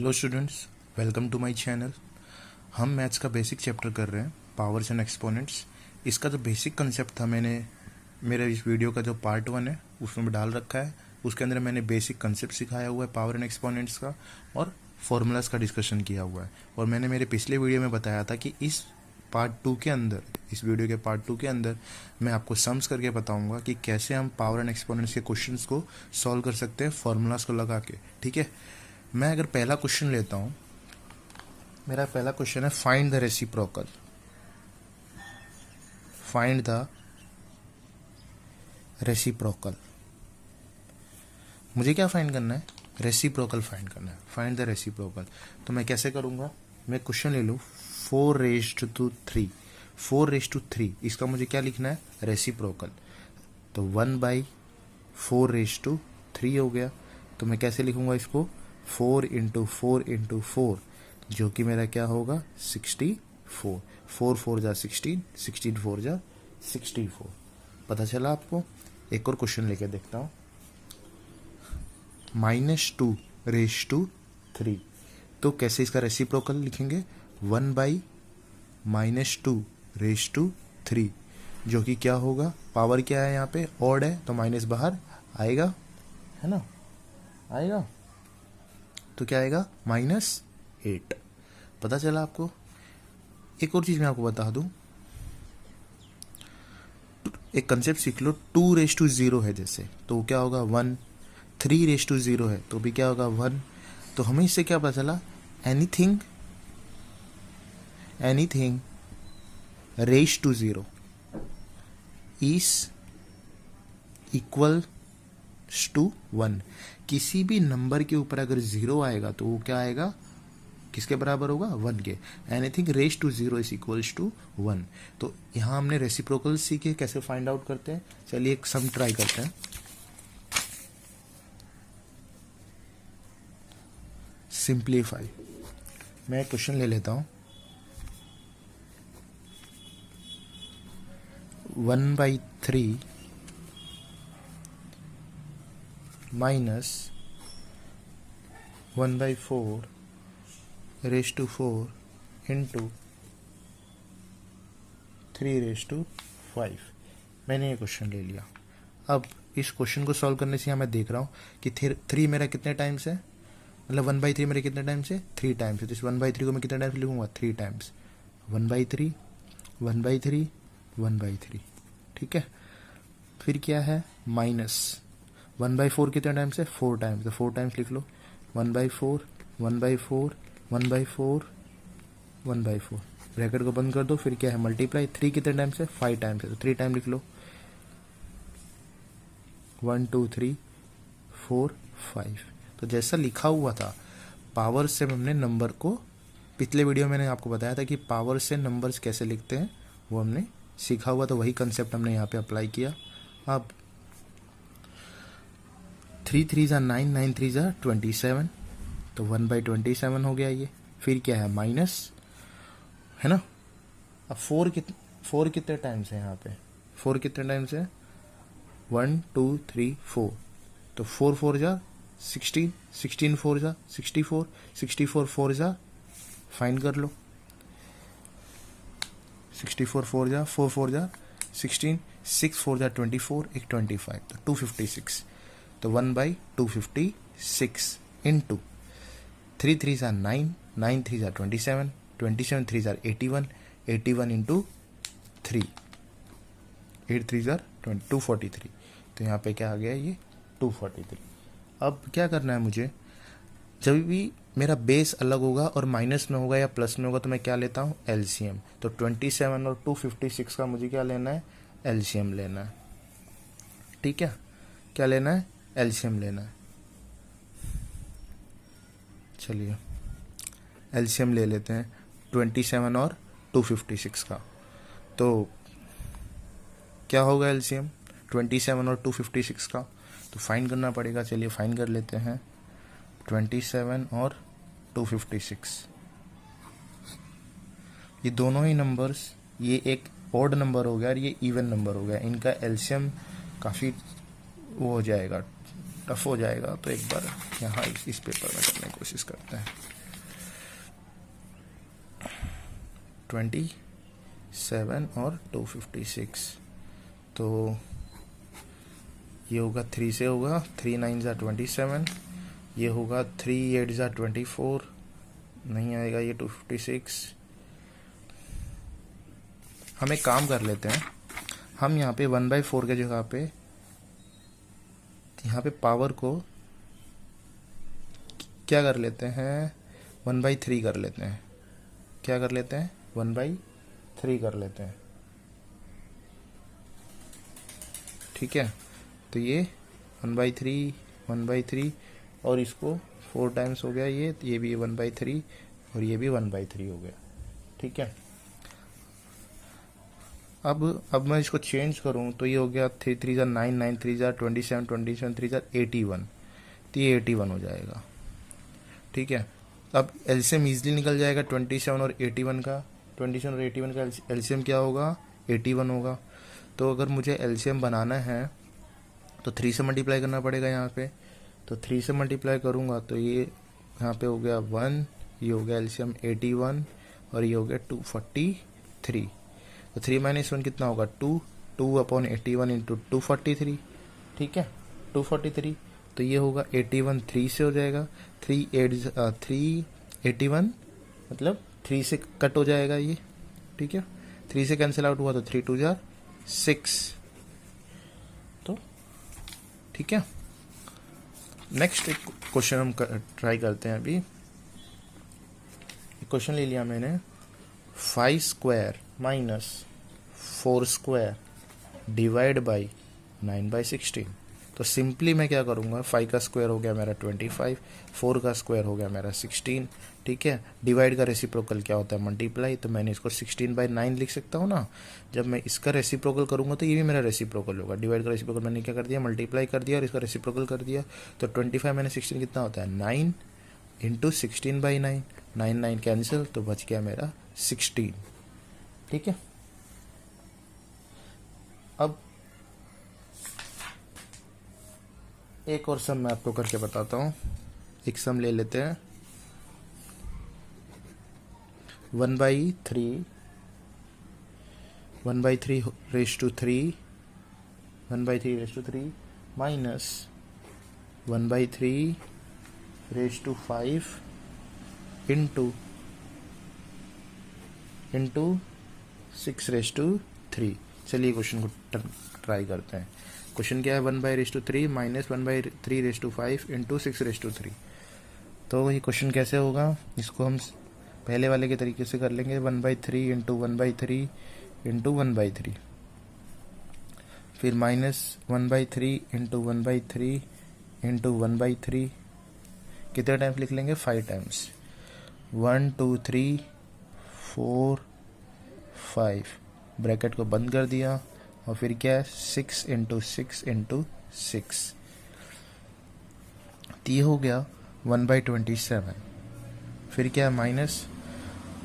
Hello students, welcome to my channel. हम maths का basic chapter कर रहे हैं, पावर्स एंड एक्सपोनेंट्स। इसका जो बेसिक कंसेप्ट था मैंने मेरे इस वीडियो का जो पार्ट 1 है उसमें डाल रखा है। उसके अंदर मैंने बेसिक कंसेप्ट सिखाया हुआ है पावर एंड एक्सपोनेंट्स का, और फॉर्मूलाज का डिस्कशन किया हुआ है। और मैंने मेरे पिछले वीडियो में बताया था कि इस पार्ट 2 के अंदर, इस वीडियो के पार्ट 2 के अंदर मैं आपको सम्स करके बताऊंगा कि कैसे हम पावर एंड एक्सपोनेंट्स के क्वेश्चंस को सॉल्व कर सकते हैं फॉर्मूलाज को लगा के। ठीक है, मैं अगर पहला क्वेश्चन लेता हूं, मेरा पहला क्वेश्चन है find the reciprocal. Find the reciprocal. मुझे क्या फाइंड करना है? रेसिप्रोकल फाइंड करना है। Find the reciprocal. तो मैं कैसे करूंगा? मैं क्वेश्चन ले लूं 4⁻3। 4⁻3 इसका मुझे क्या लिखना है? रेसिप्रोकल। तो 1/4⁻3 हो गया। तो मैं कैसे लिखूंगा इसको? 4 × 4 × 4, जो कि मेरा क्या होगा? 64। 4 4 जा 16, 16 4 जा 64। पता चला आपको? एक और क्वेश्चन लेके देखता हूं। -2⁻3। तो कैसे इसका रेसिप्रोकल लिखेंगे? 1/-2⁻3, जो कि क्या होगा? पावर क्या है यहाँ पे? ऑड है, तो माइनस बाहर आएगा, है ना? आएगा, तो क्या आएगा? -8। पता चला आपको? एक और चीज मैं आपको बता दूं, एक कंसेप्ट सीख लो। 2⁻0 है जैसे, तो क्या होगा? 1। 3⁻0 है तो भी क्या होगा? 1। तो हमें इससे क्या पता चला? Anything raise to 0 is equal to 1। किसी भी नंबर के ऊपर अगर 0 आएगा तो वो क्या आएगा? किसके बराबर होगा? 1 के। Anything raise to 0 is equals to 1। तो यहां हमने रेसिप्रोकल सीखे, कैसे फाइंड आउट करते हैं। चलिए एक सम ट्राई करते हैं। सिंप्लीफाई। मैं एक क्वेश्चन ले लेता हूं। 1/3 माइनस 1/4⁴ इंटू 3⁵5। मैंने ये क्वेश्चन ले लिया। अब इस क्वेश्चन को सॉल्व करने से मैं देख रहा हूँ कि 3 मेरा कितने टाइम्स है, मतलब 1/3 मेरे कितने टाइम्स है? 3 टाइम्स है। तो इस 1/3 को मैं कितने टाइम्स लिखूंगा? 3 टाइम्स। 1/3 1/3 1/3। ठीक है, फिर क्या है? माइनस 1/4 कितने टाइम्स है? 4 टाइम्स। तो 4 टाइम्स लिख लो। 1/4 1/4 1/4 1/4, ब्रैकेट को बंद कर दो। फिर क्या है? मल्टीप्लाई। 3 कितने टाइम्स है? 5 टाइम्स है, तो 3 टाइम लिख लो। 1 2 3 4 5। तो जैसा लिखा हुआ था, पावर से हमने नंबर को, पिछले वीडियो में मैंने आपको बताया था कि पावर से नंबर्स कैसे लिखते हैं, वो हमने सीखा हुआ, तो वही कंसेप्ट हमने यहाँ पे अप्लाई किया। अब 3 3 9, 9 3 27, तो 1/27 हो गया ये। फिर क्या है? माइनस, है ना? अब 4 कितने टाइम्स है यहाँ पे? 4 कितने टाइम्स है? 1 2 3 4। तो 4 4 जा 16, 16 4 जा 64, 64 4 जा, फाइंड कर लो। 64 4 जा 4 4 जा 16, 6 4 जा 24, एक 25, तो 256। तो 1/256 इंटू 3 3 9, 9 3 27, 27 3 81, 81 इंटू 3, 8 3 243। तो यहाँ पे क्या आ गया? ये 243। अब क्या करना है मुझे? जब भी मेरा बेस अलग होगा और माइनस में होगा या प्लस में होगा, तो मैं क्या लेता हूँ? एलसीएम। तो 27 और 256 का मुझे क्या लेना है? एलसीएम लेना है। ठीक है, क्या लेना है? एलसीएम लेना है। चलिए एलसीएम ले लेते हैं 27 और 256 का। तो क्या होगा एलसीएम 27 और 256 का? तो फाइंड करना पड़ेगा। चलिए फाइंड कर लेते हैं 27 और 256। ये दोनों ही नंबर्स, ये एक ऑड नंबर हो गया और ये इवन नंबर हो गया। इनका एलसीएम काफ़ी वो हो जाएगा, टफ हो जाएगा। तो एक बार यहाँ इस पेपर में करने की कोशिश करते हैं। 27 और 256, तो ये होगा 3 से होगा, 3 9 ज़ा 27, ये होगा 3 8 ज़ा 24, नहीं आएगा ये 256। हम एक काम कर लेते हैं, हम यहाँ पे 1/4 के जगह पे यहाँ पे पावर को क्या कर लेते हैं, 1/3 कर लेते हैं। क्या कर लेते हैं, 1/3 कर लेते हैं। ठीक है, तो ये 1/3 और इसको 4 टाइम्स हो गया, ये भी 1/3 और ये भी 1/3 हो गया। ठीक है, अब मैं इसको चेंज करूं तो ये हो गया 3 3 ज़ा 9, 9 3 ज़ा 27, 27 3 ज़ा 81, तो ये 81 हो जाएगा। ठीक है, अब एलसीएम इजीली निकल जाएगा 27 और 81 का। 27 और 81 का एलसीएम क्या होगा, 81 होगा। तो अगर मुझे एलसीएम बनाना है तो 3 से मल्टीप्लाई करना पड़ेगा यहाँ पे। तो 3 से मल्टीप्लाई करूँगा तो ये यहाँ पे हो गया 1, ये हो गया एलसीएम 81 और ये हो गया 243। तो 3 - 1 कितना होगा, 2, 2/81 इंटू 243। ठीक है, 243, तो ये होगा 81 3 से हो जाएगा, 381 मतलब 3 से कट हो जाएगा ये। ठीक है, 3 से कैंसिल आउट हुआ तो 3 2 ज़ा 6। तो ठीक है, नेक्स्ट एक क्वेश्चन हम ट्राई करते हैं। अभी क्वेश्चन ले लिया मैंने, 5 square minus 4 square divide by 9/16। तो सिंपली मैं क्या करूँगा, 5 का स्क्वायर हो गया मेरा 25, 4 का स्क्वायर हो गया मेरा 16। ठीक है, डिवाइड का रेसिप्रोकल क्या होता है, मल्टीप्लाई। तो मैंने इसको 16/9 लिख सकता हूँ ना। जब मैं इसका रेसिप्रोकल करूँगा तो ये भी मेरा रेसिप्रोकल होगा। डिवाइड का रेसिप्रोकल मैंने क्या कर दिया, मल्टीप्लाई कर दिया और इसका रेसिप्रोकल कर दिया। तो 25 - 16 कितना होता है, 9 इंटू 16/9, 9 9 कैंसिल, तो बच गया मेरा 16। ठीक है, अब एक और सम मैं आपको करके बताता हूँ। एक सम ले लेते हैं, 1/3 raise to 3 minus 1/3 raise to 5 into 6 raise to 3। चलिए क्वेश्चन को ट्राई करते हैं। क्वेश्चन क्या है, 1/3 minus 1/3 raise to 5 into 6 raise to 3। तो ये क्वेश्चन कैसे होगा, इसको हम पहले वाले के तरीके से कर लेंगे, 1/3 इंटू 1/3 इंटू 1/3, फिर माइनस 1/3 इंटू 1/3 इंटू 1/3, कितने टाइम्स लिख लेंगे, 5 टाइम्स, 1 2 3 4 5, ब्रैकेट को बंद कर दिया और फिर क्या है, 6 इंटू 6 इंटू 6, तो ये हो गया 1/27। फिर क्या है, माइनस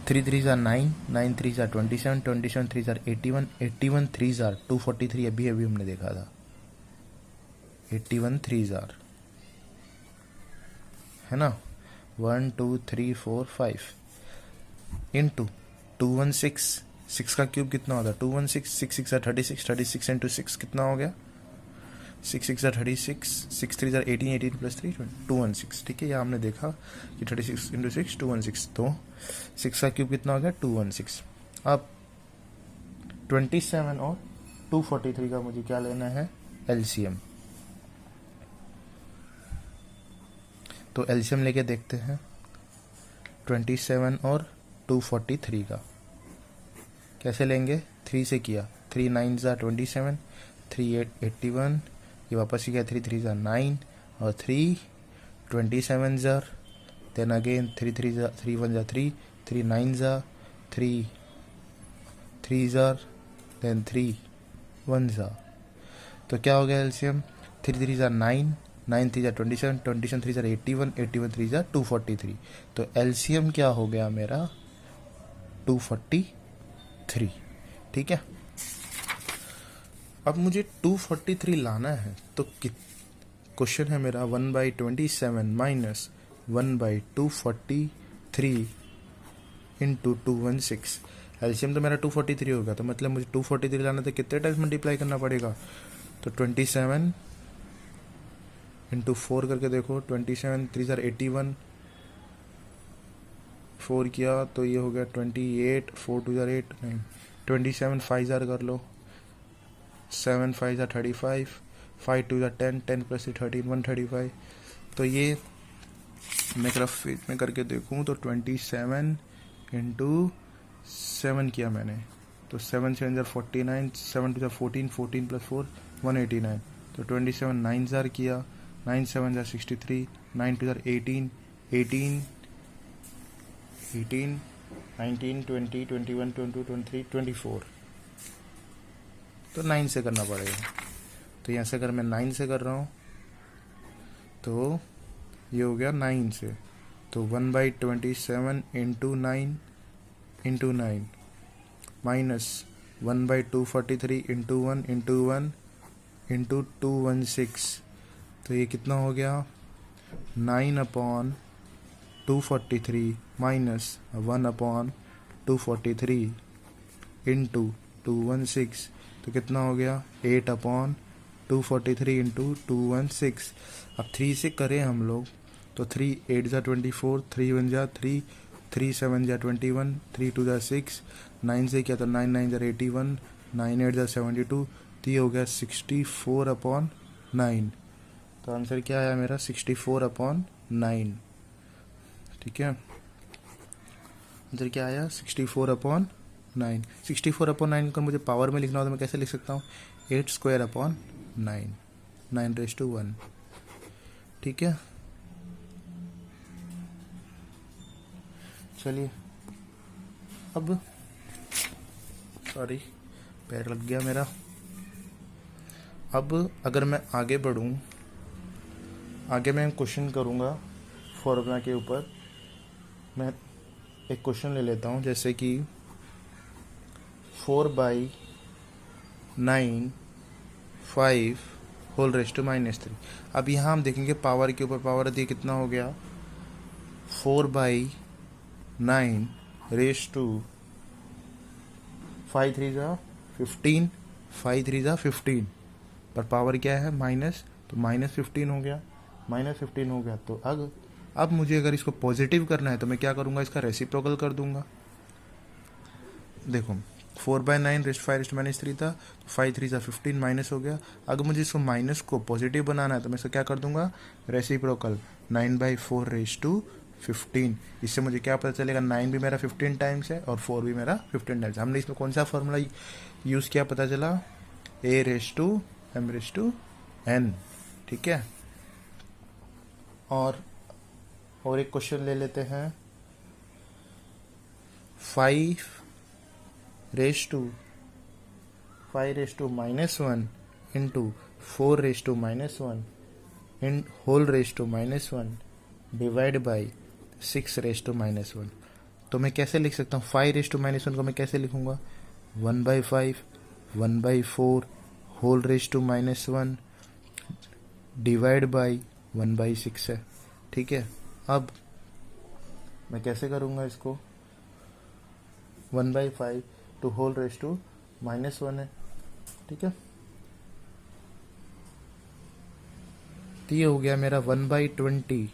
3 3 ज़ा 9, 9 3 ज़ा 27, 27 3 ज़ा 81, 81 3 ज़ा 243, अभी अभी हमने देखा था, 81 3 ज़ा है ना, 1 2 3 4 5 इंटू 216, 6 का क्यूब कितना होता है, 216, 6 6 ज़ा 36, 36 इंटू 6 कितना हो गया, 6 6 ज़ा 36, 6 3 ज़ा 18, 18 प्लस 3 216। ठीक है, यहाँ हमने देखा कि 36 इंटू 6 216, तो 6 का क्यूब कितना हो गया, 216। अब 27 और 243 का मुझे क्या लेना है, एलसीएम। तो एलसीएम लेके देखते हैं 27 और 243 का। कैसे लेंगे, 3 से किया, 3 9 ज़ा 27, 3 8 81, ये वापस ही गया, 3 3 ज़ा 9 और 3 27 ज़ा, देन अगेन 3 3 ज़ा 3 1 ज़ा 3, 3 9 ज़ा 3 3 ज़ा, देन 3 1 ज़ा, तो क्या हो गया एलसीएम, 3 3 ज़ा 9, 9 3 ज़ा 27, 27 3 ज़ा 81, 81 3 ज़ा 243, तो एलसीएम क्या हो गया मेरा, 243। ठीक है, अब मुझे 243 लाना है, तो क्वेश्चन है मेरा 1/27 माइनस 1/243 इंटू 216। एलसीएम तो मेरा 243 हो गया, तो मतलब मुझे 243 लाना तो कितने टाइम्स मल्टीप्लाई करना पड़ेगा, तो 27 इंटू 4 करके देखो, 27 3 ज़ार 81, 4 किया तो ये हो गया 28, 4 2 ज़ार 8 9, 27 5 ज़ार कर लो, 7 5 ज़ार 35, 5 2 ज़ार 10, 10 प्लस 13 135। तो ये मैं ग्राफ में करके देखूँ तो 27 इंटू 7 किया मैंने, तो 7 7 ज़ार 49, 7 2 ज़ार 14, 14 प्लस 4 189, तो 27 9 ज़ार किया, 9 7 ज़ार 63, 9 2 ज़ार 18, 18 18 19 20 21 22 23 24, तो 9 से करना पड़ेगा। तो यहाँ से अगर मैं 9 से कर रहा हूँ तो ये हो गया 9 से, तो 1/27 इंटू 9 माइनस 1/243 इंटू 1 इंटू 216, तो ये कितना हो गया 9/243 माइनस 1/243 इंटू 216, तो कितना हो गया 8/243 इंटू 216। अब 3 से करें हम लोग तो 3 8 ज़ा 24, 3 1 ज़ा 3, 3 7 ज़ा 21, 3 2 ज़ा 6, 9 से किया तो 9 9 ज़ा 81, 9 8 ज़ा 72, तो ये हो गया 64/9। तो आंसर क्या आया मेरा 64/9। ठीक है, आंसर क्या आया 64/9। 64/9 को मुझे पावर में लिखना हो तो मैं कैसे लिख सकता हूँ 8/9, 9^1। ठीक है, चलिए अब सॉरी पैर लग गया मेरा। अब अगर मैं आगे बढ़ूँ, आगे मैं क्वेश्चन करूँगा फॉर्मूला के ऊपर। मैं एक क्वेश्चन ले लेता हूँ, जैसे कि 4/9 5 होल रेस्ट टू -3। अब यहाँ हम देखेंगे पावर के ऊपर पावर दी कितना हो गया 4/9 रेस टू 5 3 ज़ा 15, 5 3 ज़ा 15, पर पावर क्या है माइनस, तो -15 हो गया, -15 हो गया। तो अब मुझे अगर इसको पॉजिटिव करना है तो मैं क्या करूँगा, इसका रेसिप्रोकल कर दूंगा। देखो 4/9 रेस्ट 5 रेस्ट -3 था, 5 3 ज़ा 15 माइनस हो गया। अगर मुझे इसको माइनस को पॉजिटिव बनाना है तो मैं इसको क्या कर दूंगा रेसिप्रोकल, 9/4 रेस्ट टू 15। इससे मुझे क्या पता चलेगा 9 भी मेरा 15 टाइम्स है और 4 भी मेरा 15 टाइम्स। हमने इसमें कौन सा फॉर्मूला यूज़ किया पता चला, a raised to m raised to n। ठीक है, और एक क्वेश्चन ले लेते हैं 5 raised to -1 into 4 raised to -1 in whole raised to -1 divide by 6 raised to -1। तो मैं कैसे लिख सकता हूँ 5 रेस्ट टू -1 को मैं कैसे लिखूंगा 1/5 1/4 whole raised to -1 divide by 1/6 है। ठीक है, अब मैं कैसे करूँगा इसको 1/5 टू होल रेस्ट टू -1 है। ठीक है, तो ये हो गया मेरा 1/20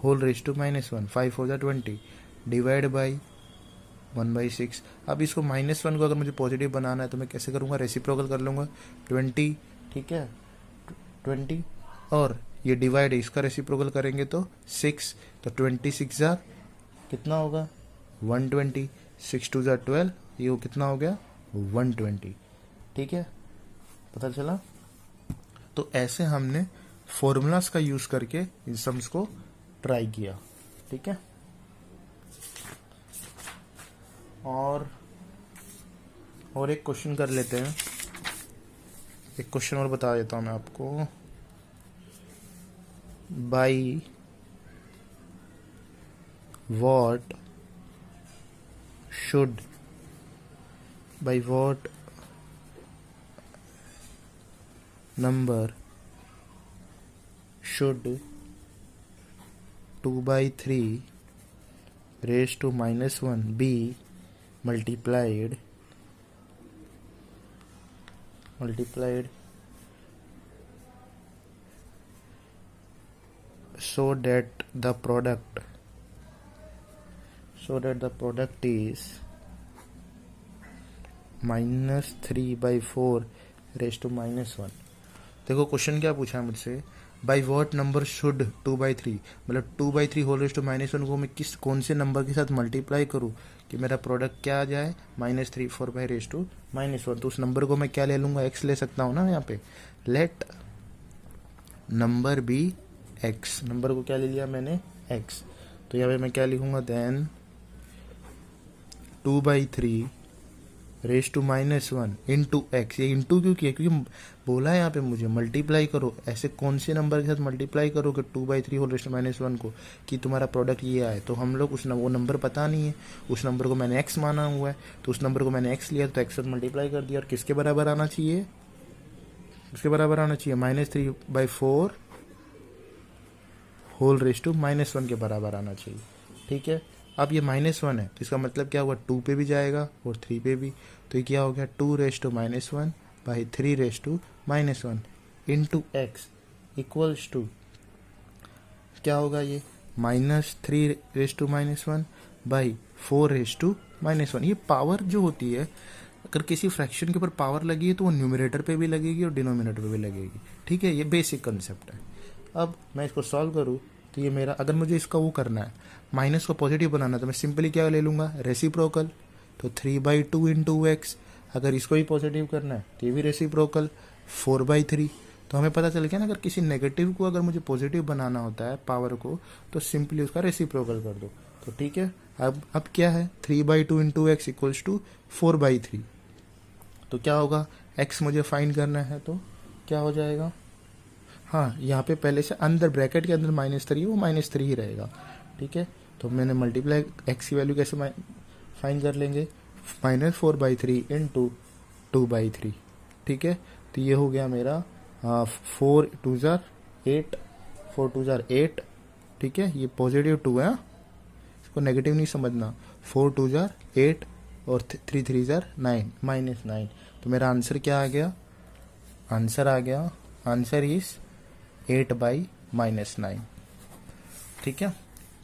होल रेस्ट टू -1, 5 4 ज़ा 20 डिवाइड बाई 1/6। अब इसको -1 को अगर मुझे पॉजिटिव बनाना है तो मैं कैसे करूँगा रेसिप्रोकल कर लूँगा 20। ठीक है, 20 और ये डिवाइड है, इसका रेसिप्रोकल करेंगे तो 6, तो 26 ज़ा कितना होगा 120, 6 2 ज़ा 12, ये कितना हो गया 120। ठीक है, पता चला। तो ऐसे हमने फॉर्मूलाज का यूज करके इन सम्स को ट्राई किया। ठीक है, और एक क्वेश्चन कर लेते हैं, एक क्वेश्चन और बता देता हूं मैं आपको। By what number should 2/3 raised to -1 be multiplied so that the product is -3/4 raised to -1। देखो क्वेश्चन क्या पूछा है मुझसे, बाई वॉट नंबर शुड 2/3, मतलब 2/3 होल रेज टू -1 को मैं कौन से नंबर के साथ मल्टीप्लाई करूँ कि मेरा प्रोडक्ट क्या आ जाए, -3/4 बाई रेज टू -1। तो उस नंबर को मैं क्या ले लूँगा, x ले सकता हूँ ना यहाँ पे। Let number be x, number को क्या ले लिया मैंने, x। तो यहाँ पे मैं क्या लिखूँगा, then 2/3 raise to -1 into x. ये इंटू क्यों किया, क्योंकि बोला है यहाँ पे मुझे मल्टीप्लाई करो, ऐसे कौन से नंबर के साथ मल्टीप्लाई करो कि 2/3 होल रेज टू -1 को, कि तुम्हारा प्रोडक्ट ये आए। तो हम लोग वो नंबर पता नहीं है, उस नंबर को मैंने x माना हुआ है, तो उस नंबर को मैंने x लिया, तो x से मल्टीप्लाई कर दिया। और किसके बराबर आना चाहिए, किसके बराबर आना चाहिए, -3/4 होल रेज टू -1 के बराबर आना चाहिए। ठीक है, अब ये -1 है तो इसका मतलब क्या हुआ, 2 पे भी जाएगा और 3 पे भी। तो ये क्या हो गया, 2 raise to -1 by 3 raise to -1 into x equals to क्या होगा, ये -3 raise to -1 by 4 raise to -1। ये पावर जो होती है, अगर किसी फ्रैक्शन के ऊपर पावर लगी है तो वो न्यूमरेटर पे भी लगेगी और डिनोमिनेटर पे भी लगेगी। ठीक है, ये बेसिक कंसेप्ट है। अब मैं इसको सॉल्व करूँ तो ये मेरा, अगर मुझे इसका वो करना है, माइनस को पॉजिटिव बनाना, तो मैं सिंपली क्या ले लूँगा, रेसिप्रोकल। तो 3/2 इंटू एक्स। अगर इसको भी पॉजिटिव करना है तो ये भी रेसिप्रोकल, 4/3। तो हमें पता चल गया ना, अगर किसी नेगेटिव को अगर मुझे पॉजिटिव बनाना होता है पावर को, तो सिंपली उसका रेसिप्रोकल कर दो। तो ठीक है, अब क्या है, 3/2 इंटू एक्स इक्वल्स टू 4/3। तो क्या होगा, एक्स मुझे फाइंड करना है, तो क्या हो जाएगा, हाँ यहाँ पे पहले से अंदर ब्रैकेट के अंदर -3 वो -3 ही रहेगा। ठीक है, तो मैंने मल्टीप्लाई एक्स की वैल्यू कैसे फाइंड कर लेंगे, -4/3 इंटू 2/3। ठीक है, तो ये हो गया मेरा 4 2 जार 8, 4 2 जार 8। ठीक है, ये पॉजिटिव 2 है, इसको नेगेटिव नहीं समझना। 4 2 जार 8 और 3 3 जार 9, -9। तो मेरा आंसर क्या आ गया, आंसर इज 8/-9। ठीक है,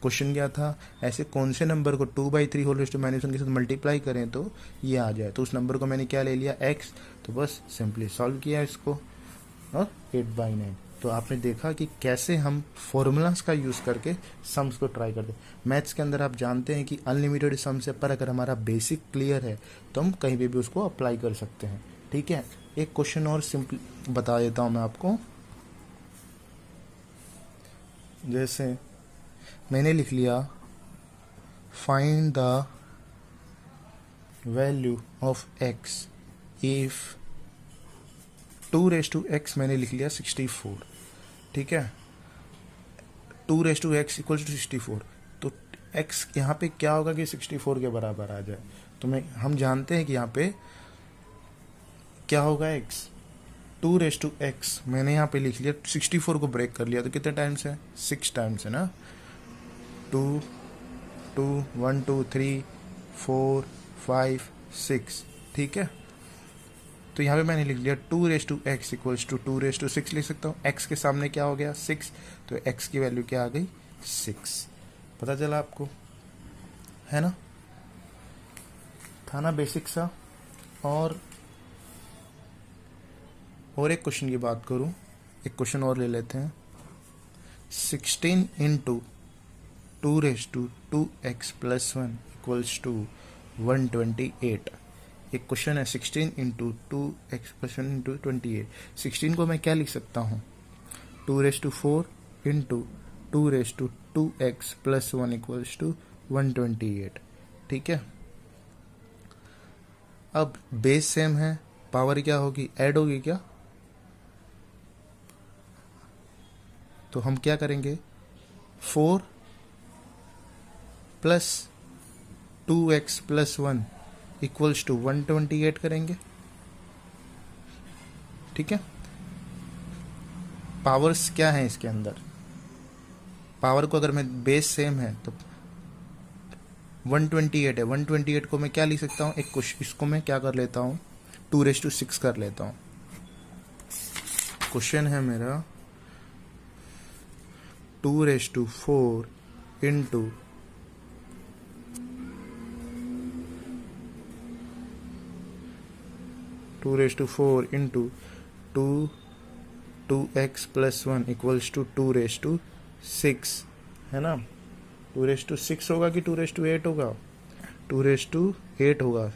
क्वेश्चन क्या था, ऐसे कौन से नंबर को 2/3 होल रेज टू -1 के साथ मल्टीप्लाई करें तो ये आ जाए। तो उस नंबर को मैंने क्या ले लिया, x। तो बस सिंपली सॉल्व किया इसको और 8/9। तो आपने देखा कि कैसे हम फॉर्मूलाज का यूज़ करके सम्स को ट्राई करते हैं। मैथ्स के अंदर आप जानते हैं कि अनलिमिटेड सम्स है, पर अगर हमारा बेसिक क्लियर है तो हम कहीं भी उसको अप्लाई कर सकते हैं। ठीक है, एक क्वेश्चन और सिंपल बता देता हूँ मैं आपको। जैसे मैंने लिख लिया, find the value of x if 2 raise to x, मैंने लिख लिया 64। ठीक है, 2 raise to x equal to 64। तो x यहाँ पे क्या होगा कि 64 के बराबर आ जाए। तो हम जानते हैं कि यहाँ पे क्या होगा, x 2 रेज टू x, मैंने यहाँ पे लिख लिया 64 को ब्रेक कर लिया, तो कितने टाइम्स है, 6 टाइम्स है ना। 2 2 1 2 3 4 5 6। ठीक है, तो यहाँ पे मैंने लिख लिया 2 raise to x equals to 2 raise to 6 लिख सकता हूँ। x के सामने क्या हो गया, 6। तो x की वैल्यू क्या आ गई, 6। पता चला आपको, है ना, था ना बेसिक सा। और एक क्वेश्चन की बात करूं, एक क्वेश्चन और ले लेते हैं। 16 into 2 raise to 2x plus 1 equals to 128। एक क्वेश्चन है, 16 इंटू 2x प्लस 1 इंटू 28। 16 को मैं क्या लिख सकता हूँ, 2 raise to 4 into 2 raise to 2x plus 1 equals to 128। ठीक है, अब बेस सेम है, पावर क्या होगी, ऐड होगी क्या। तो हम क्या करेंगे, 4 plus 2x plus 1 equals to 128 करेंगे। ठीक है, पावर्स क्या है इसके अंदर, पावर को अगर मैं बेस सेम है तो 128 है, 128 को मैं क्या लिख सकता हूँ, एक क्वेश्चन, इसको मैं क्या कर लेता हूँ, 2�6 कर लेता हूँ। क्वेश्चन है मेरा 2⁴ into 2⁴ into 2x + 1 equals to 2⁶ है ना। 2⁶ होगा कि 2�8 होगा, 2�8 होगा,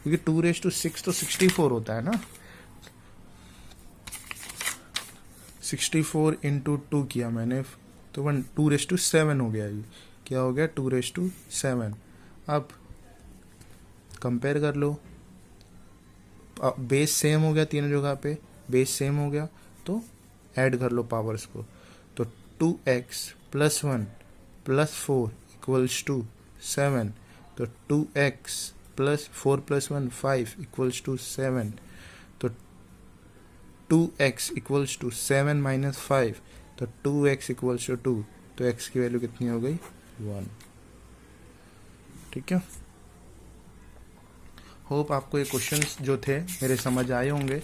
क्योंकि 2�6 तो 64 होता है ना। 64 इंटू 2 किया मैंने तो 2�7 हो गया। ये क्या हो गया, 2�7। अब कंपेयर कर लो, बेस सेम हो गया, तीनों जगह पे बेस सेम हो गया, तो ऐड कर लो पावर्स को। तो 2x + 1 + 4 इक्वल्स टू 7, तो 2x + 4 + 1 5 इक्वल्स टू 7, तो 2x इक्वल्स टू 7 - 5, तो 2x इक्वल्स टू 2, तो x की वैल्यू कितनी हो गई, 1। ठीक है, होप आपको ये क्वेश्चंस जो थे मेरे समझ आए होंगे।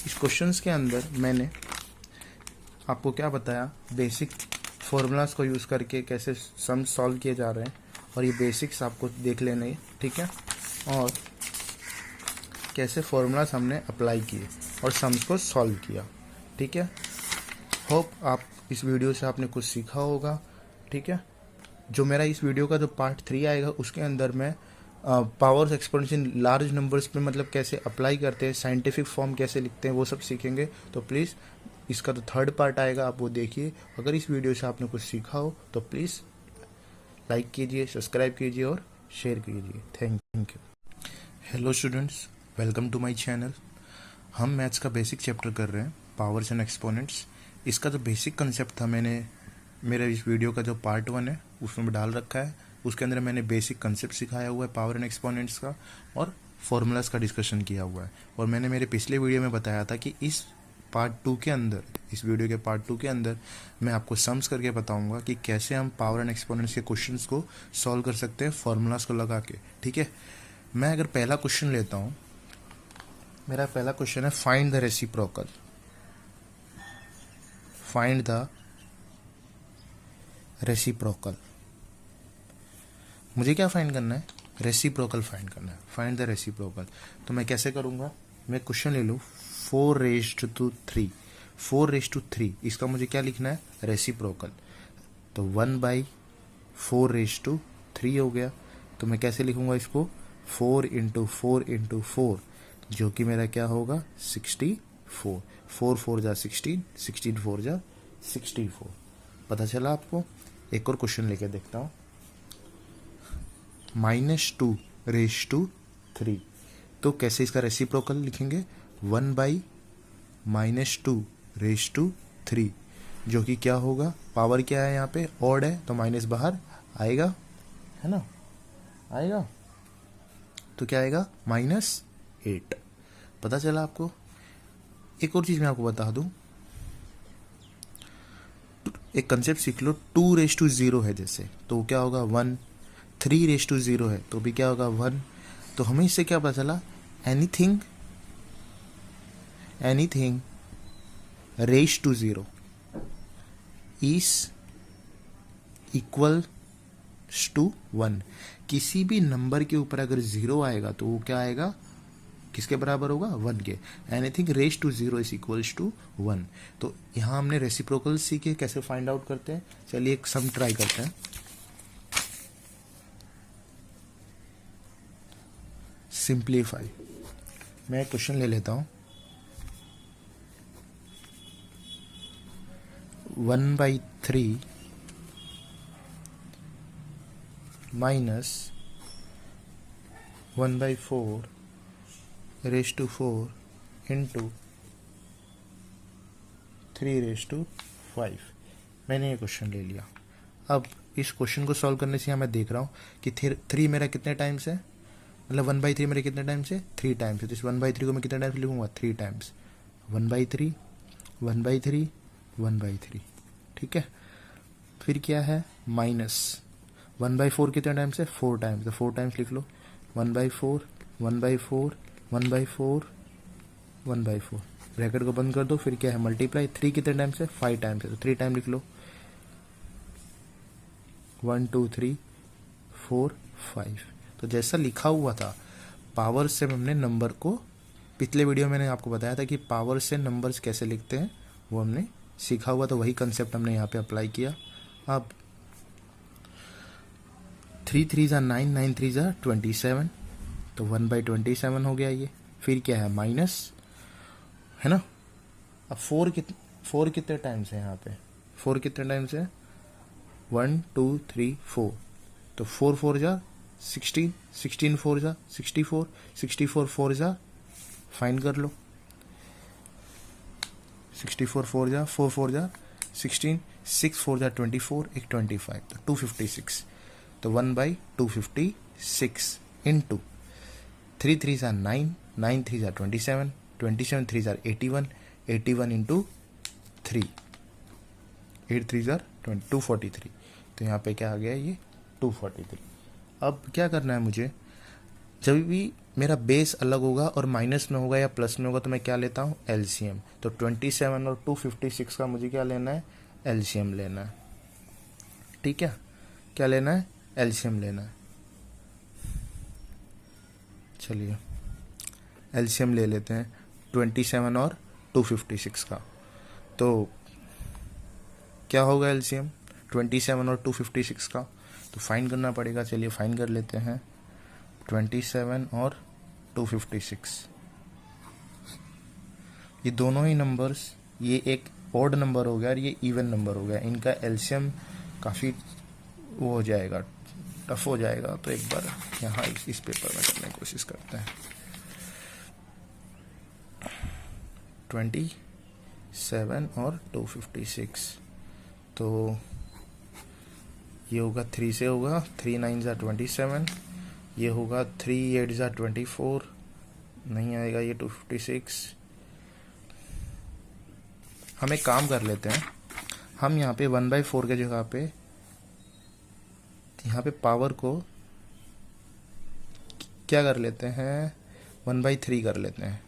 इस क्वेश्चंस के अंदर मैंने आपको क्या बताया, बेसिक फॉर्मूलाज को यूज़ करके कैसे सम सॉल्व किए जा रहे हैं, और ये बेसिक्स आपको देख लेने हैं, ठीक है, और कैसे फॉर्मूलाज हमने अप्लाई किए और सम्स को सॉल्व किया। ठीक है, होप आप इस वीडियो से आपने कुछ सीखा होगा। ठीक है, जो मेरा इस वीडियो का जो पार्ट 3 आएगा उसके अंदर मैं पावर्स एक्सपोनेंशियल लार्ज नंबर्स पे मतलब कैसे अप्लाई करते हैं, साइंटिफिक फॉर्म कैसे लिखते हैं, वो सब सीखेंगे। तो प्लीज़ इसका तो 3rd पार्ट आएगा, आप वो देखिए। अगर इस वीडियो से आपने कुछ सीखा हो तो प्लीज़ लाइक कीजिए, सब्सक्राइब कीजिए और शेयर कीजिए। Thank you. Hello students, welcome to my channel. हम मैथ्स का बेसिक चैप्टर कर रहे हैं, पावर्स एंड एक्सपोनेंट्स। इसका जो बेसिक कंसेप्ट था मैंने मेरे इस वीडियो का जो पार्ट 1 है उसमें डाल रखा है। उसके अंदर मैंने बेसिक कंसेप्ट सिखाया हुआ है पावर एंड एक्सपोनेंट्स का, और फॉर्मूलाज का डिस्कशन किया हुआ है। और मैंने मेरे पिछले वीडियो में बताया था कि इस पार्ट 2 के अंदर, इस वीडियो के पार्ट 2 के अंदर मैं आपको सम्स करके बताऊंगा कि कैसे हम पावर एंड एक्सपोनेंट्स के क्वेश्चंस को सॉल्व कर सकते हैं फॉर्मूलाज को लगा के। ठीक है, मैं अगर पहला क्वेश्चन लेता हूँ, मेरा पहला क्वेश्चन है find the reciprocal. Find the reciprocal, मुझे क्या फाइंड करना है, रेसिप्रोकल फाइंड करना है। फाइंड द रेसिप्रोकल, तो मैं कैसे करूँगा, मैं क्वेश्चन ले लूँ 4⁵3, 4⁵3, इसका मुझे क्या लिखना है, रेसिप्रोकल। तो 1/4⁵3 हो गया। तो मैं कैसे लिखूँगा इसको, 4 × 4 × 4, जो कि मेरा क्या होगा, 64। 4 4 जा 16, 16 4 जा 64। पता चला आपको। एक और क्वेश्चन लेके देखता हूँ, -2⁵3, तो कैसे इसका रेसिप्रोकल लिखेंगे, 1/-2⁵3, जो कि क्या होगा, पावर क्या है यहाँ पे, ऑड है, तो माइनस बाहर आएगा, है ना, आएगा, तो क्या आएगा, -8। पता चला आपको। एक और चीज मैं आपको बता दूं, एक कंसेप्ट सीख लो, 2⁵0 है जैसे, तो क्या होगा 1, 3⁵0 है तो भी क्या होगा 1। तो हमें इससे क्या पता चला, anything raise to 0 is equal to 1। किसी भी नंबर के ऊपर अगर 0 आएगा तो वो क्या आएगा, किसके बराबर होगा, 1 के। Anything raise to 0 is equals to 1। तो यहां हमने रेसिप्रोकल सीखे, कैसे फाइंड आउट करते हैं। चलिए एक सम ट्राई करते हैं। सिंप्लीफाई, मैं क्वेश्चन ले लेता हूं, 1/3 माइनस 1/4⁴ इंटू 3⁵5। मैंने ये क्वेश्चन ले लिया। अब इस क्वेश्चन को सॉल्व करने से यहाँ मैं देख रहा हूँ कि 3 मेरा कितने टाइम्स है, मतलब 1/3 मेरे कितने टाइम्स है, 3 टाइम्स है। तो इस 1/3 को मैं कितने टाइम्स लिखूंगा, 3 टाइम्स, 1/3 1/3 1/3। ठीक है, फिर क्या है, माइनस 1/4 कितने टाइम्स है? 4 टाइम्स, तो 4 टाइम्स लिख लो। 1/4, 1/4, 1/4, 1/4, ब्रैकेट को बंद कर दो। फिर क्या है? मल्टीप्लाई। 3 कितने टाइम्स है? 5 टाइम्स है, तो 3 टाइम लिख लो। 1 2 3 4 5। तो जैसा लिखा हुआ था, पावर से हमने नंबर को, पिछले वीडियो में मैंने आपको बताया था कि पावर से नंबर्स कैसे लिखते हैं, वो हमने सीखा हुआ, तो वही कंसेप्ट हमने यहाँ पे अप्लाई किया। अब 3 3 ज़ा 9, 9 3 ज़ा 27, तो 1/27 हो गया ये। फिर क्या है? माइनस, है ना। अब 4 कितने टाइम्स है यहाँ पे? 4 कितने टाइम्स है? 1 2 3 4, तो 4 4 ज़ा 16, 16 4 ज़ा 64, 64 4 ज़ा, फाइन कर लो। 64 4 ज़ा 4 4 ज़ा 16, 6 4 ज़ा 24, एक 25, तो 256, तो 1/256 इंटू 3 3 ज़ा 9, 9 3 ज़ा 27, 27 3 ज़ा 81, 81 इंटू 3, 8 3 ज़ा 243, तो यहाँ पे क्या आ गया? ये 243। अब क्या करना है मुझे? जब भी मेरा बेस अलग होगा और माइनस में होगा या प्लस में होगा, तो मैं क्या लेता हूँ? एलसीएम। तो 27 और 256 का मुझे क्या लेना है? एलसीएम लेना है। ठीक है, क्या लेना है? एलसीएम लेना है। चलिए एलसीएम ले लेते हैं 27 और 256 का। तो क्या होगा एलसीएम 27 और 256 का? तो फाइन करना पड़ेगा। चलिए फाइन कर लेते हैं 27 और 256। ये दोनों ही नंबर्स, ये एक ऑड नंबर हो गया और ये इवन नंबर हो गया, इनका एलसीएम काफ़ी वो हो जाएगा, टफ हो जाएगा। तो एक बार यहाँ इस पेपर में करने की कोशिश करते हैं। 27 और 256, तो ये होगा 3 से होगा, 3 9 ज़ा 27, ये होगा 3 8 ज़ा 24, नहीं आएगा ये 256। हम एक काम कर लेते हैं, हम यहाँ पे 1/4 के जगह पे यहाँ पे पावर को क्या कर लेते हैं? 1/3 कर लेते हैं।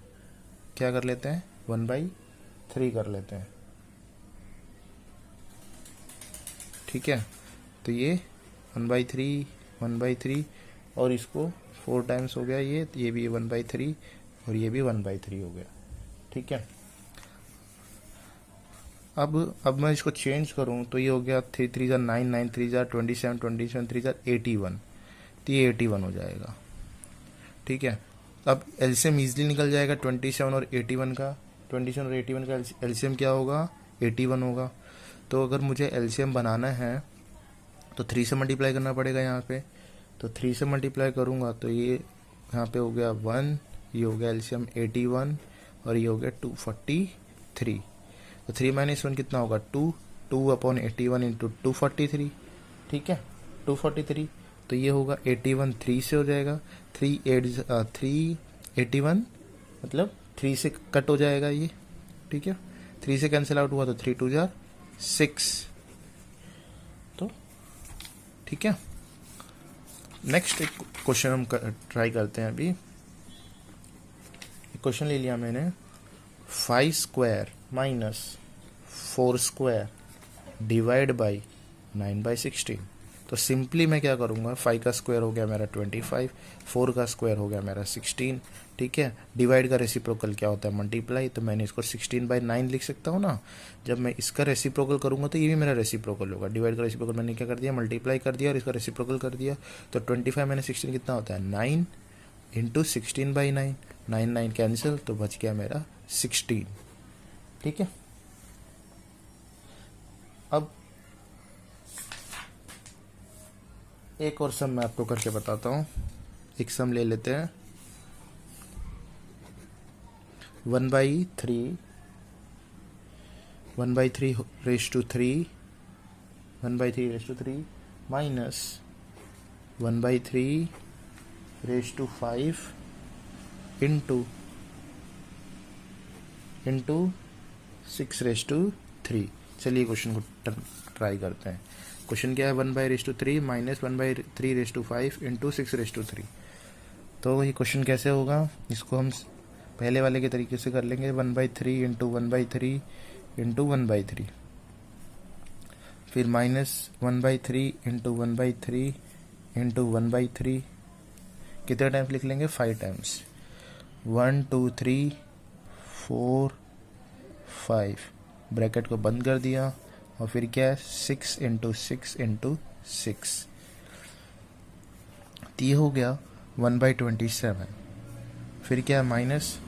क्या कर लेते हैं? 1/3 कर लेते हैं। ठीक है, तो ये 1/3, 1/3 और इसको 4 टाइम्स हो गया, ये भी 1/3 और ये भी 1/3 हो गया। ठीक है, अब मैं इसको चेंज करूं तो ये हो गया 3 3 ज़ा 9, 9 3 ज़ा 27, 27 3 ज़ा 81, तो ये 81 हो जाएगा। ठीक है, अब एलसीएम इजीली निकल जाएगा 27 और 81 का। 27 और 81 का एलसीएम क्या होगा? 81 होगा। तो अगर मुझे एलसीएम बनाना है तो 3 से मल्टीप्लाई करना पड़ेगा यहाँ पे। तो 3 से मल्टीप्लाई करूँगा तो ये यहाँ पे हो गया 1, ये हो गया एलसीएम 81 और ये हो गया 243। तो 3 - 1 कितना होगा? 2, 2/81 इंटू 243। ठीक है, 243, तो ये होगा 81 3 से हो जाएगा, 381 मतलब 3 से कट हो जाएगा ये। ठीक है, 3 से कैंसिल आउट हुआ तो 3 2 जार 6। तो ठीक है, नेक्स्ट एक क्वेश्चन हम ट्राई करते हैं। अभी क्वेश्चन ले लिया मैंने, 5 square minus 4 square divide by 9/16। तो सिंपली मैं क्या करूँगा, 5 का स्क्वायर हो गया मेरा 25, 4 का स्क्वायर हो गया मेरा 16। ठीक है, डिवाइड का रेसिप्रोकल क्या होता है? मल्टीप्लाई। तो मैंने इसको 16/9 लिख सकता हूँ ना। जब मैं इसका रेसिप्रोकल करूँगा तो ये भी मेरा रेसिप्रोकल होगा। डिवाइड का रेसिप्रोकल मैंने क्या कर दिया? मल्टीप्लाई कर दिया और इसका रेसिप्रोकल कर दिया। तो 25 - 16 कितना होता है? 9 इंटू 16/9, 9 9 कैंसिल, तो बच गया मेरा 16। ठीक है, अब एक और सम मैं आपको करके बताता हूँ। एक सम ले लेते हैं, 1/3 raise to 3 minus 1/3 raise to 5 into 6 raise to 3। चलिए क्वेश्चन को ट्राई करते हैं। क्वेश्चन क्या है, 1/3 माइनस 1/3/5 इंटू 6/3। तो ये क्वेश्चन कैसे होगा, इसको हम पहले वाले के तरीके से कर लेंगे, 1/3 इंटू 1/3 इंटू 1/3, फिर माइनस 1/3 इंटू 1/3 इंटू 1/3, कितने टाइम्स लिख लेंगे, 5 टाइम्स, 1 2 3 4 5, ब्रैकेट को बंद कर दिया, और फिर क्या है 6 इंटू 6 इंटू 6, तो ये हो गया 1/27। फिर क्या है माइनस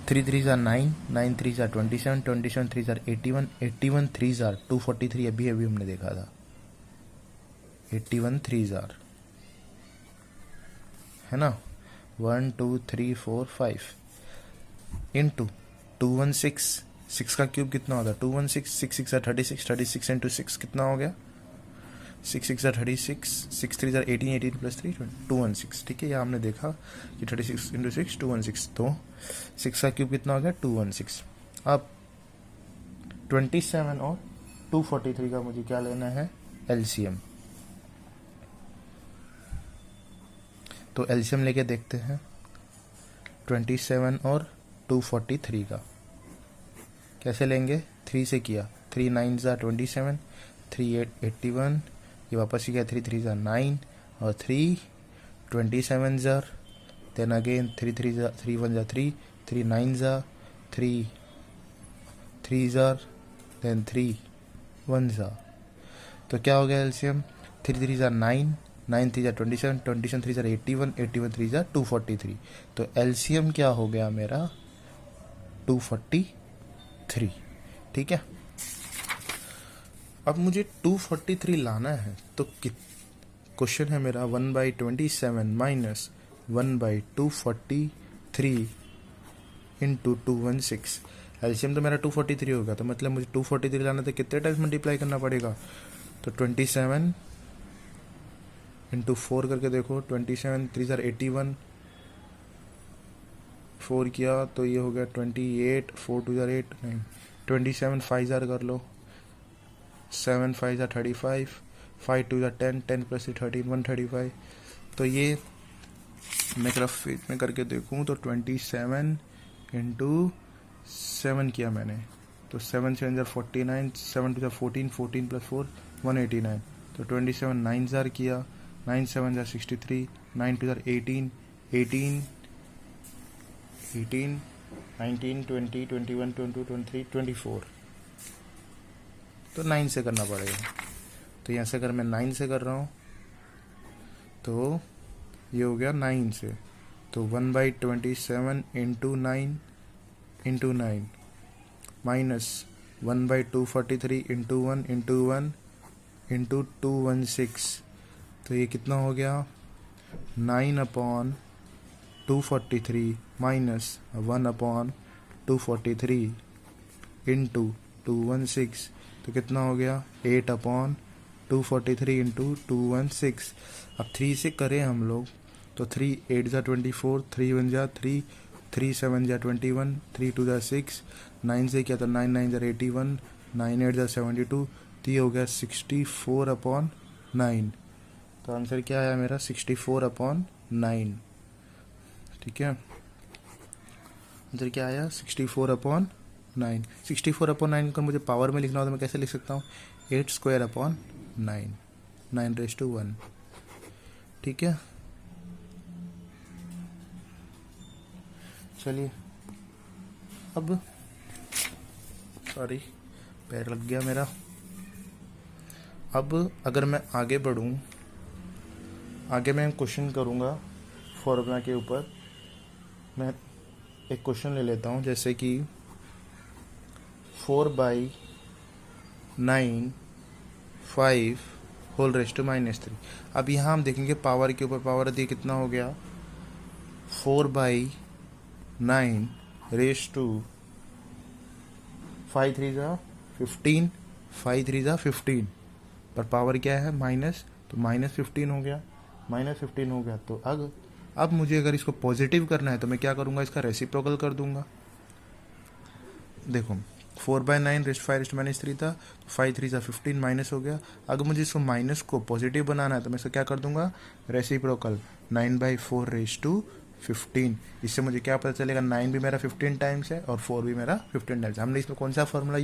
3 3 ज़ार 9, 9 3 ज़ार 27, 27 3 ज़ार 81, 81 3 ज़ार 243, अभी अभी हमने देखा था, 81 3 ज़ार, है ना, 1 2 3 4 5 इंटू 216, 6 का क्यूब कितना होता है 216, 6 6 ज़ार 36, 36 इंटू 6 कितना हो गया 6 6 ज़ार 36, 6 3 ज़ार 18, 18 प्लस 3 216, ठीक है, ये हमने देखा कि 36 इंटू 6 216, तो 6 का क्यूब कितना हो गया 216। अब 27 और 243 का मुझे क्या लेना है, एलसीएम। तो एलसीएम लेके देखते हैं 27 और 243 का, कैसे लेंगे, 3 से किया, 3 9 ज़ार 27, 3 8 81, ये वापस ही गया, 3 3 ज़ार 9 और 3 27 ज़ार, देन अगेन 3 3 ज़ार 3 1 ज़ार 3, 3 9 ज़ार 3 3 ज़ार, देन 3 1 ज़ार, तो क्या हो गया एलसीएम, 3 3 ज़ार 9, 9 3 ज़ार 27, 27 3 ज़ार 81, 81 3 ज़ार 243, तो एलसीएम क्या हो गया मेरा 243, ठीक है। अब मुझे 243 लाना है, तो क्वेश्चन है मेरा 1/27 माइनस 1/243 इंटू 216, एलसीएम तो मेरा 243 होगा, तो मतलब मुझे 243 लाना तो कितने टाइम्स मल्टीप्लाई करना पड़ेगा, तो 27 इंटू 4 करके देखो, 27 3 ज़ार 81, 4 किया तो ये हो गया 28, 4 2 ज़ार 8 नहीं, 27 5 ज़ार कर लो, 7 5 ज़ार 35, 5 2 ज़ार 10, 10 प्लस 13 135, तो ये मैं ग्राफ में करके देखूँ तो 27 इंटू 7 किया मैंने, तो 7 7 ज़ार 49, 7 2 ज़ार 14, 14 प्लस 4 189, तो 27 9 ज़ार किया, 9 7 ज़ार 63, 9 2 ज़ार 18, 18 18 19 20 21 22 23 24, तो 9 से करना पड़ेगा, तो यहाँ से अगर मैं 9 से कर रहा हूँ तो ये हो गया 9 से, तो 1/27 into 9 into 9 minus 1/243 into 1 into 1 into 216, तो ये कितना हो गया 9/243 माइनस 1/243 इंटू 216, तो कितना हो गया 8/243 इंटू 216। अब 3 से करें हम लोग तो 3 8 ज़ा 24, 3 1 ज़ा 3, 3 7 ज़ा 21, 3 2 ज़ा 6, 9 से किया तो 9 9 ज़ा 81, 9 8 ज़ा 72, तो ये हो गया 64/9, तो आंसर क्या आया मेरा 64/9, ठीक है, आंसर क्या आया 64/9। 64/9 का मुझे पावर में लिखना हो तो मैं कैसे लिख सकता हूँ 8/9, 9^1, ठीक है। चलिए अब, सॉरी पैर लग गया मेरा। अब अगर मैं आगे बढ़ूँ, आगे मैं क्वेश्चन करूँगा फॉर्मूला के ऊपर। मैं एक क्वेश्चन ले लेता हूँ, जैसे कि 4/9 5 होल रेस्ट टू -3। अब यहाँ हम देखेंगे पावर के ऊपर पावर दी कितना हो गया 4/9 रेस टू 5 3 ज़ा 15, 5 3 ज़ा 15, पर पावर क्या है माइनस, तो -15 हो गया, -15 हो गया। तो अब मुझे अगर इसको पॉजिटिव करना है तो मैं क्या करूँगा, इसका रेसिप्रोकल कर दूंगा। देखो 4/9 रेस्ट 5 रेस्ट माइनस 3 था, 5 3 सा 15 माइनस हो गया। अगर मुझे इसको माइनस को पॉजिटिव बनाना है तो मैं इसको क्या कर दूंगा, रेसिप्रोकल 9/4 रेस्ट टू 15। इससे मुझे क्या पता चलेगा, 9 भी मेरा 15 टाइम्स है और 4 भी मेरा 15 टाइम्स है। हमने इसमें कौन सा फॉर्मूला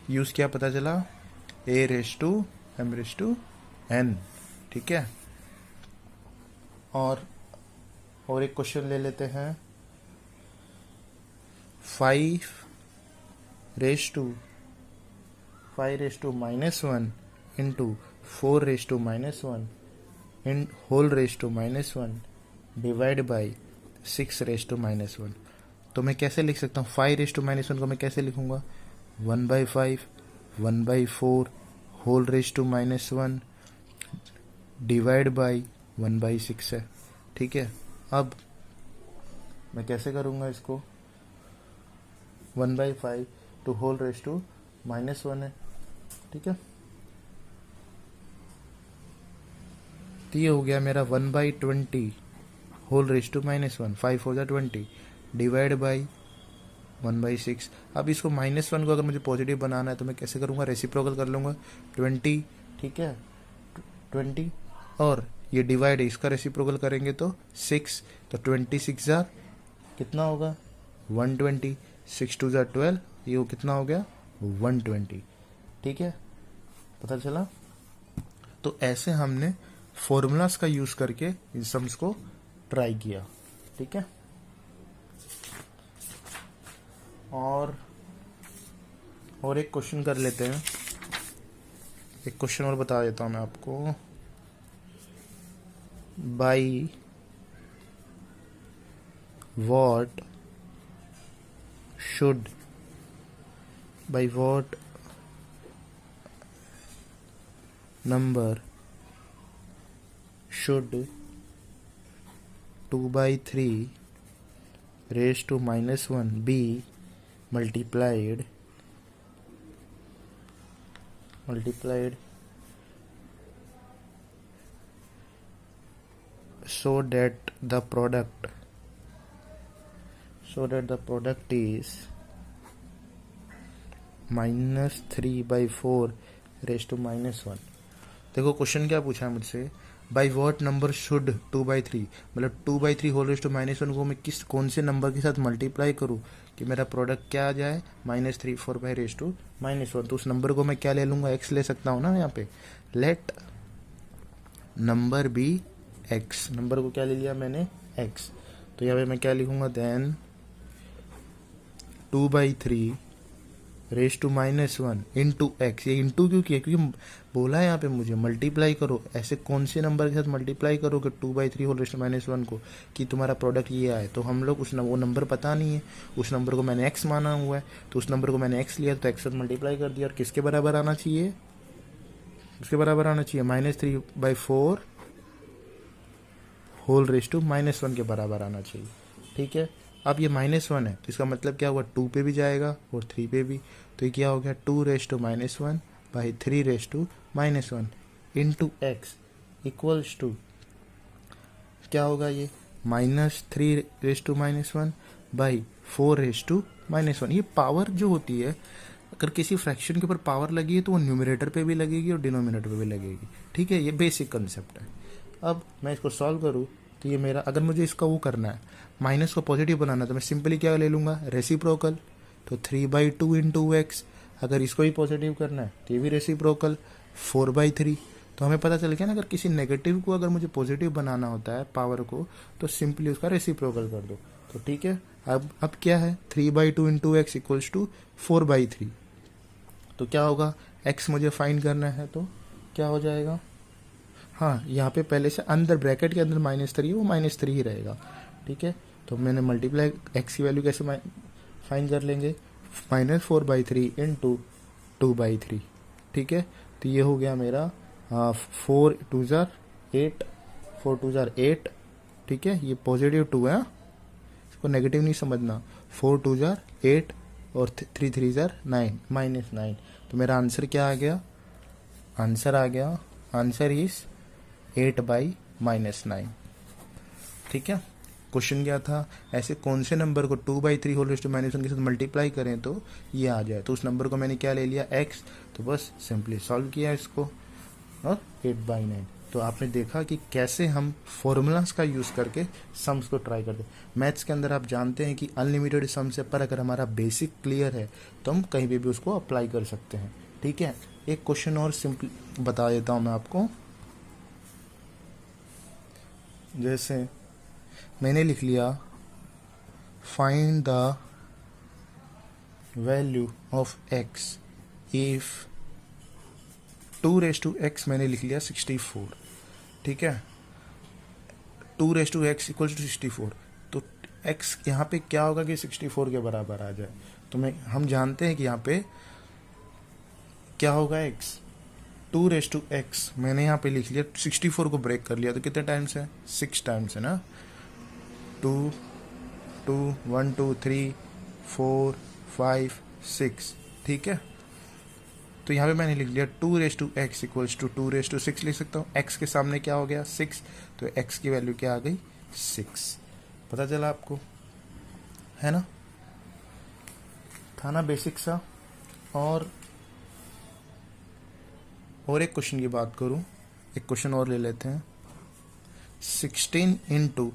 यूज़ किया पता चला, a raised to m raised to n। ठीक है, और एक क्वेश्चन ले लेते हैं, 5 raised to -1 into 4 raised to -1 in whole raised to -1 divide by 6 raised to -1। तो मैं कैसे लिख सकता हूँ, 5 रेस्ट टू -1 को मैं कैसे लिखूंगा, 1/5 1/4 whole raised to -1 divide by 1/6 है। ठीक है, अब मैं कैसे करूंगा इसको, 1/5 टू होल रेस्ट टू -1 है। ठीक है, तो ये हो गया मेरा 1/20 होल रेस्ट टू -1, 5 4 जा 20 डिवाइड बाई 1/6। अब इसको -1 को अगर मुझे पॉजिटिव बनाना है तो मैं कैसे करूंगा, रेसिप्रोकल कर लूंगा 20। ठीक है, 20 और ये डिवाइड है, इसका रेसिप्रोकल करेंगे तो 6, तो 26 जार कितना होगा 120, 6 2 जार 12, ये वो कितना हो गया 120। ठीक है, पता चला। तो ऐसे हमने फॉर्मूलाज का यूज करके इन सम्स को ट्राई किया। ठीक है, और एक क्वेश्चन कर लेते हैं, एक क्वेश्चन और बता देता हूं मैं आपको। By what number should 2/3 raised to -1 be multiplied so that the product is -3/4 raised to -1। देखो क्वेश्चन क्या पूछा है मुझसे, बाई वॉट नंबर शुड 2/3, मतलब 2/3 होल रेस्ट टू -1 को मैं कौन से नंबर के साथ मल्टीप्लाई करूँ कि मेरा प्रोडक्ट क्या आ जाए, -3/4 रेस्ट टू -1। तो उस नंबर को मैं क्या ले लूंगा, x ले सकता हूँ ना यहाँ पे। Let number be x, number को क्या ले लिया मैंने, x। तो यहाँ पे मैं क्या लिखूंगा, then 2/3 raised to -1 into x. ये इंटू क्यों किया, क्योंकि बोला है यहाँ पे मुझे मल्टीप्लाई करो, ऐसे कौन से नंबर के साथ मल्टीप्लाई करो कि 2/3 होल रेस्ट टू -1 को, कि तुम्हारा प्रोडक्ट ये आए। तो हम लोग वो नंबर पता नहीं है, उस नंबर को मैंने x माना हुआ है, तो उस नंबर को मैंने x लिया तो x साथ मल्टीप्लाई कर दिया। और किसके बराबर आना चाहिए, उसके बराबर आना चाहिए -3/4 होल रेस्ट टू -1 के बराबर आना चाहिए। ठीक है, अब ये -1 है तो इसका मतलब क्या हुआ, 2 पे भी जाएगा और 3 पे भी। तो ये क्या हो गया, 2 raised to -1 by 3 raised to -1 into x equals to क्या होगा, ये -3 raised to -1 by 4 raised to -1। ये पावर जो होती है, अगर किसी फ्रैक्शन के ऊपर पावर लगी है तो वो न्यूमरेटर पे भी लगेगी और डिनोमिनेटर पे भी लगेगी। ठीक है, ये बेसिक कंसेप्ट है। अब मैं इसको सॉल्व करूँ तो ये मेरा, अगर मुझे इसका वो करना है, माइनस को पॉजिटिव बनाना है, तो मैं सिंपली क्या ले लूँगा, रेसिप्रोकल। तो 3/2 इंटू एक्स। अगर इसको ही पॉजिटिव करना है तो ये भी रेसिप्रोकल 4/3। तो हमें पता चल गया ना, अगर किसी नेगेटिव को अगर मुझे पॉजिटिव बनाना होता है पावर को, तो सिंपली उसका रेसिप्रोकल कर दो। तो ठीक है, अब क्या है, 3/2 इंटू एक्स इक्वल्स टू 4/3। तो क्या होगा, एक्स मुझे फाइंड करना है तो क्या हो जाएगा, हाँ यहाँ पे पहले से अंदर ब्रैकेट के अंदर -3 है, वो -3 ही रहेगा। ठीक है, तो मैंने मल्टीप्लाई एक्स की वैल्यू कैसे फाइंड कर लेंगे, -4/3 इंटू 2/3। ठीक है, तो ये हो गया मेरा 4 2 जार 8, 4 2 जार 8। ठीक है, ये पॉजिटिव 2 है, इसको नेगेटिव नहीं समझना। 4 2 जार 8 और 3 3 जार 9, -9। तो मेरा आंसर क्या आ गया, आंसर इज 8/-9। ठीक है, क्वेश्चन क्या था, ऐसे कौन से नंबर को 2/3 होल रेज़ टू -1 के साथ मल्टीप्लाई करें तो ये आ जाए, तो उस नंबर को मैंने क्या ले लिया, x, तो बस सिंपली सॉल्व किया इसको और 8/9। तो आपने देखा कि कैसे हम फॉर्मूलाज का यूज़ करके सम्स को ट्राई करते हैं। मैथ्स के अंदर आप जानते हैं कि अनलिमिटेड सम से पर अगर हमारा बेसिक क्लियर है तो हम कहीं भी उसको अप्लाई कर सकते हैं। ठीक है, एक क्वेश्चन और सिंपल बता देता हूँ मैं आपको। जैसे मैंने लिख लिया find the value of x if 2x मैंने लिख लिया 64। ठीक है, 2x इक्वल टू 64, तो x यहाँ पे क्या होगा कि 64 के बराबर आ जाए। तो हम जानते हैं कि यहाँ पे क्या होगा x, 2x मैंने यहाँ पे लिख लिया, 64 को ब्रेक कर लिया तो कितने टाइम्स है, 6 टाइम्स है ना, 2 2 1 2 3 4 5 6। ठीक है, तो यहाँ पे मैंने लिख लिया 2x इक्वल्स टू 2/6 लिख सकता हूँ। x के सामने क्या हो गया, 6, तो x की वैल्यू क्या आ गई, 6। पता चला आपको, है ना, था ना बेसिक सा। और एक क्वेश्चन की बात करूँ, एक क्वेश्चन और ले लेते हैं। 16 इंटू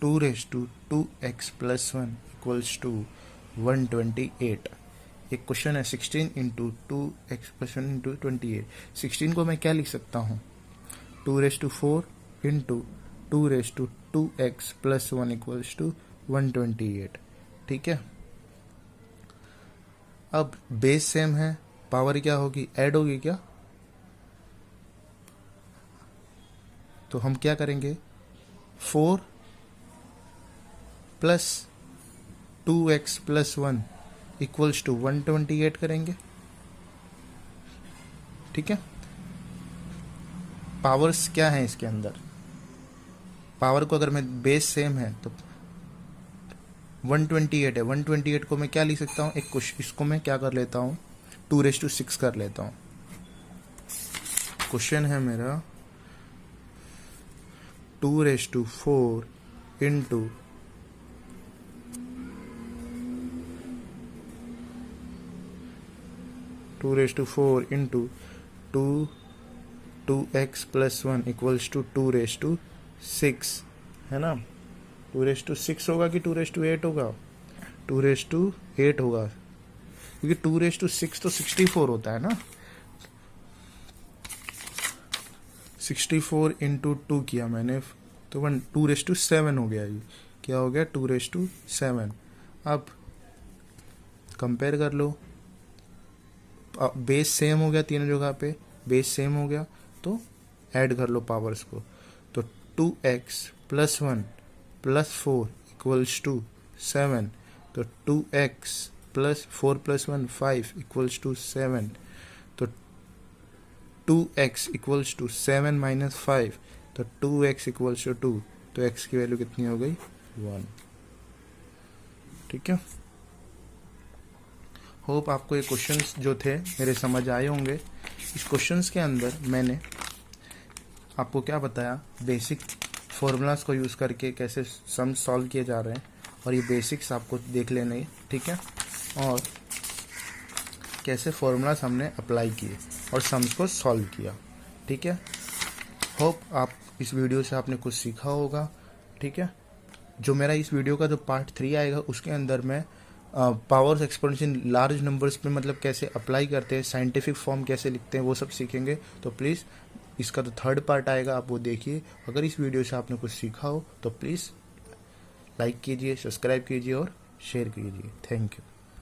2/2x + 1 इक्वल्स टू 128। एक क्वेश्चन है 16 इंटू 2x + 1 इंटू 28। 16 को मैं क्या लिख सकता हूँ, 2/4 इंटू 2/2x + 1 इक्वल्स टू 128। ठीक है, अब बेस सेम है, पावर क्या होगी, ऐड होगी क्या, तो हम क्या करेंगे, 4 + 2x + 1 इक्वल्स टू 128 करेंगे। ठीक है, पावर्स क्या है इसके अंदर, पावर को अगर मैं बेस सेम है तो 128 है, 128 को मैं क्या लिख सकता हूँ, एक इसको मैं क्या कर लेता हूँ, 2/6 कर लेता हूँ। क्वेश्चन है मेरा 2/4 into 2/4 into 2x + 1 equals to 2/6, है ना। 2/6 होगा कि 2/8 होगा, 2/8 होगा, क्योंकि 2/6 तो 64 होता है ना। 64 इंटू 2 किया मैंने तो 2/7 हो गया, ये क्या हो गया, 2/7। अब कंपेयर कर लो, बेस सेम हो गया, तीनों जगह पे बेस सेम हो गया, तो ऐड कर लो पावर्स को, तो 2x + 1 + 4 इक्वल्स टू 7, तो 2x + 4 + 1 5 इक्वल्स टू 7, तो 2x इक्वल्स टू 7 - 5, तो 2x इक्वल्स टू 2, तो x की वैल्यू कितनी हो गई, 1। ठीक है, होप आपको ये क्वेश्चंस जो थे मेरे समझ आए होंगे। इस क्वेश्चंस के अंदर मैंने आपको क्या बताया, बेसिक फॉर्मूलाज को यूज़ करके कैसे सम सॉल्व किए जा रहे हैं, और ये बेसिक्स आपको देख लेने हैं। ठीक है, और कैसे फॉर्मूलाज हमने अप्लाई किए और सम्स को सॉल्व किया। ठीक है, होप आप इस वीडियो से आपने कुछ सीखा होगा। ठीक है, जो मेरा इस वीडियो का जो पार्ट 3 आएगा उसके अंदर मैं पावर्स एक्सपोनेंशियल लार्ज नंबर्स पे मतलब कैसे अप्लाई करते हैं, साइंटिफिक फॉर्म कैसे लिखते हैं, वो सब सीखेंगे। तो प्लीज़ इसका तो 3rd पार्ट आएगा, आप वो देखिए। अगर इस वीडियो से आपने कुछ सीखा हो तो प्लीज़ लाइक कीजिए, सब्सक्राइब कीजिए और शेयर कीजिए। Thank you.